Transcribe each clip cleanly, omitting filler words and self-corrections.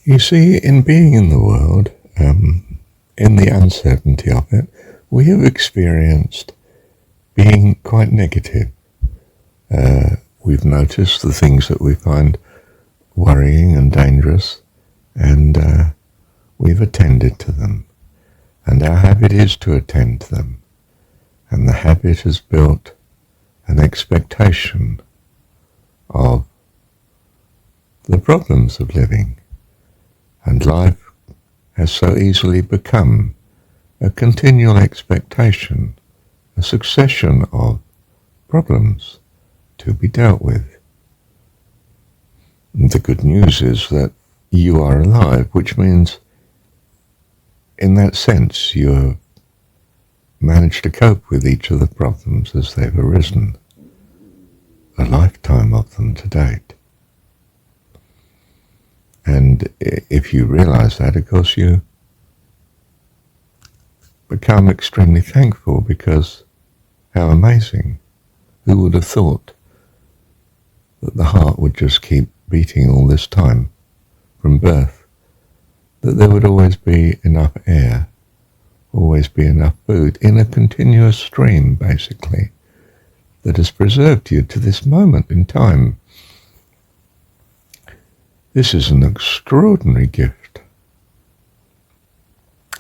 You see, in being in the world, in the uncertainty of it, we have experienced being quite negative. We've noticed the things that we find worrying and dangerous, and we've attended to them. And our habit is to attend to them. And the habit has built an expectation of the problems of living. And life has so easily become a continual expectation, a succession of problems to be dealt with. And the good news is that you are alive, which means in that sense you have managed to cope with each of the problems as they've arisen, a lifetime of them to date. And if you realize that, of course, you become extremely thankful, because how amazing. Who would have thought that the heart would just keep beating all this time from birth, that there would always be enough air, always be enough food in a continuous stream, basically, that has preserved you to this moment in time. This is an extraordinary gift,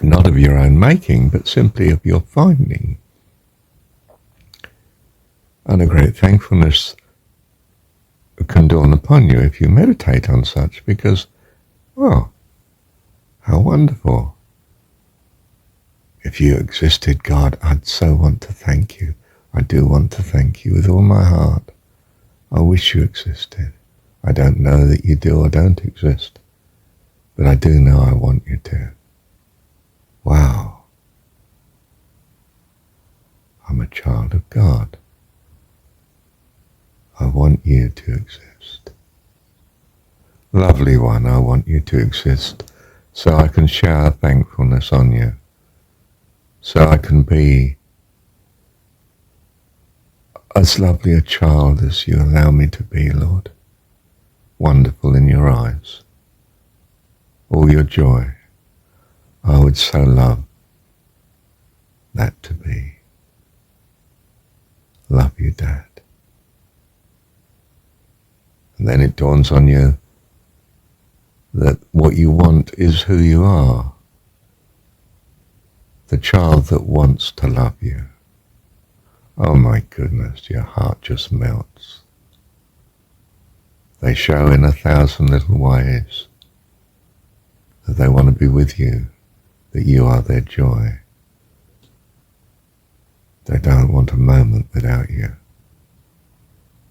not of your own making, but simply of your finding. And a great thankfulness can dawn upon you if you meditate on such, because, oh, how wonderful. If you existed, God, I'd so want to thank you. I do want to thank you with all my heart. I wish you existed. I don't know that you do or don't exist, but I do know I want you to. Wow. I'm a child of God. I want you to exist. Lovely one, I want you to exist so I can shower thankfulness on you, so I can be as lovely a child as you allow me to be, Lord. Wonderful in your eyes, all your joy. I would so love that to be. Love you, Dad. And then it dawns on you that what you want is who you are, the child that wants to love you. Oh my goodness, your heart just melts. They show in 1,000 little ways that they want to be with you, that you are their joy. They don't want a moment without you.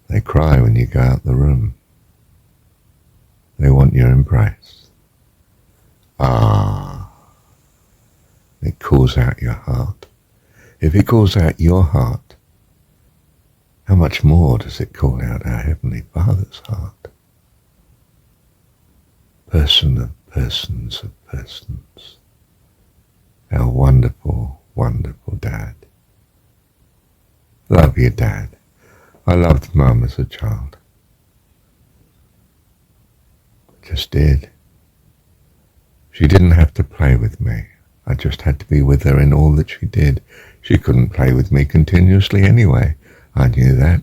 They cry when you go out the room. They want your embrace. Ah, it calls out your heart. If it calls out your heart, how much more does it call out our Heavenly Father's heart? Person of persons of persons. Our wonderful, wonderful Dad. Love you, Dad. I loved Mum as a child. Just did. She didn't have to play with me. I just had to be with her in all that she did. She couldn't play with me continuously anyway. I knew that.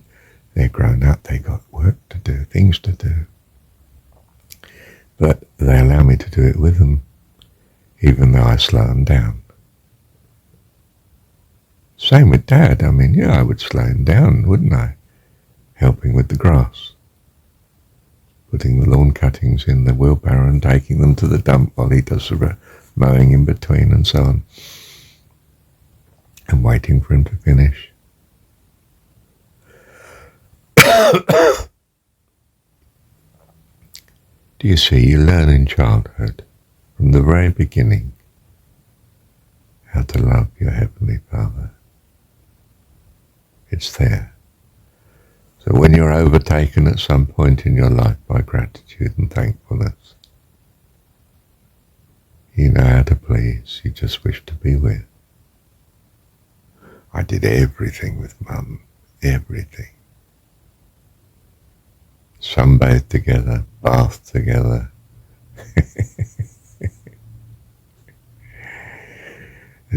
They're grown up, they got work to do, things to do. But they allow me to do it with them, even though I slow them down. Same with Dad. I mean, yeah, I would slow him down, wouldn't I? Helping with the grass, putting the lawn cuttings in the wheelbarrow and taking them to the dump while he does the mowing in between and so on, and waiting for him to finish. Do you see, you learn in childhood, from the very beginning, how to love your Heavenly Father. It's there. So when you're overtaken at some point in your life by gratitude and thankfulness, you know how to please, you just wish to be with. I did everything with Mum, everything. Sunbathed together, bathed together,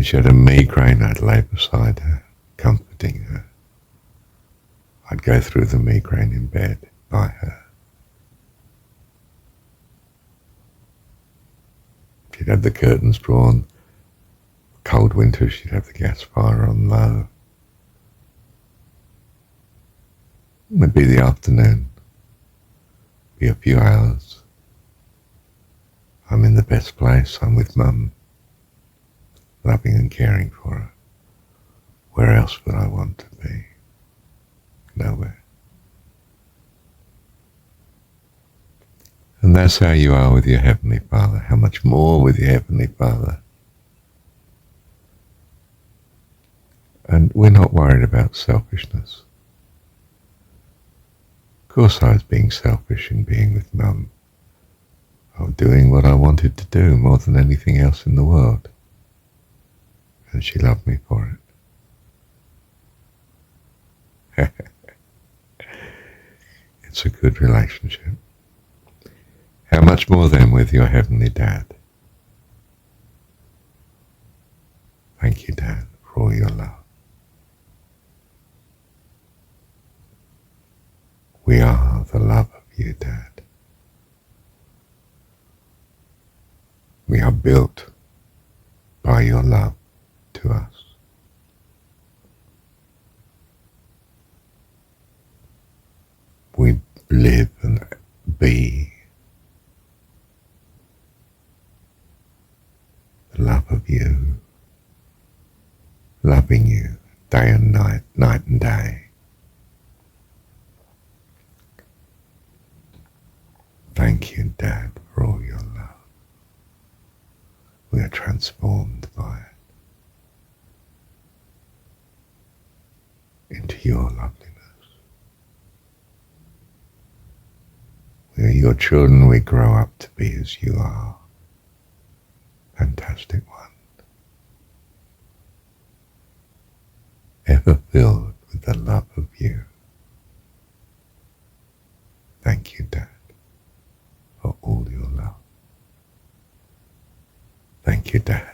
When she had a migraine, I'd lay beside her, comforting her. I'd go through the migraine in bed by her. She'd have the curtains drawn. Cold winter, she'd have the gas fire on low. It'd be the afternoon, be a few hours. I'm in the best place, I'm with Mum, loving and caring for her. Where else would I want to be? Nowhere. And that's how you are with your Heavenly Father. How much more with your Heavenly Father? And we're not worried about selfishness. Of course I was being selfish in being with Mum. I was doing what I wanted to do more than anything else in the world. And she loved me for it. It's a good relationship. How much more then with your Heavenly Dad? Thank you, Dad, for all your love. We are the love of you, Dad. We are built by your love to us. We live and be the love of you, loving you day and night, night and day. Thank you, Dad, for all your love. We are transformed by it into your loveliness. We are your children, we grow up to be as you are. Fantastic one. Ever filled with the love of you. Thank you, Dad, for all your love. Thank you, Dad.